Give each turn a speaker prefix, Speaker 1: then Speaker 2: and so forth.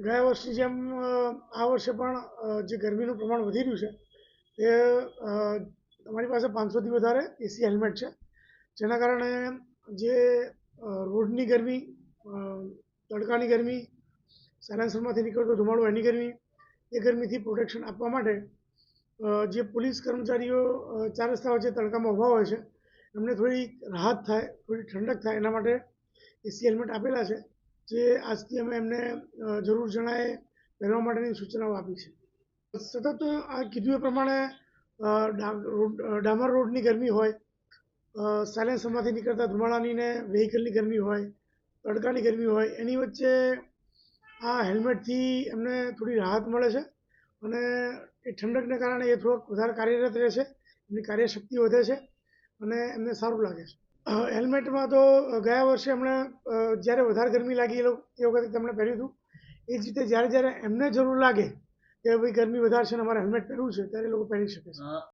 Speaker 1: ગયા વર્ષની જેમ આ વર્ષે પણ જે ગરમીનું પ્રમાણ વધી રહ્યું છે તે અમારી પાસે 500થી વધારે એસી હેલ્મેટ છે, જેના કારણે જે રોડની ગરમી, તડકાની ગરમી, સાયલેન્સરમાંથી નીકળતો ધુમાડો એની ગરમી, એ ગરમીથી પ્રોટેક્શન આપવા માટે જે પોલીસ કર્મચારીઓ ચાર રસ્તા વચ્ચે તડકામાં ઊભા હોય છે એમને થોડી રાહત થાય, થોડી ઠંડક થાય એના માટે એસી હેલ્મેટ આપેલા છે, જે આજથી અમે એમને જરૂર જણાય પહેરવા માટેની સૂચનાઓ આપી છે. સતત આ કીધું એ પ્રમાણે ડામર રોડની ગરમી હોય, સાયલેન્સરમાંથી નીકળતા ધુમાડાની ને વ્હીકલની ગરમી હોય, તડકાની ગરમી હોય, એની વચ્ચે આ હેલ્મેટથી એમને થોડી રાહત મળે છે અને એ ઠંડકને કારણે એ થોડોક વધારે કાર્યરત રહે છે, એમની કાર્યશક્તિ વધે છે અને એમને સારું લાગે છે. હેલ્મેટમાં તો ગયા વર્ષે એમણે જ્યારે વધારે ગરમી લાગી એ વખતે તેમણે પહેર્યું હતું. એ જ રીતે જ્યારે જ્યારે એમને જરૂર લાગે કે ભાઈ ગરમી વધારે છે અને અમારે હેલ્મેટ પહેરવું છે ત્યારે એ લોકો પહેરી શકે છે.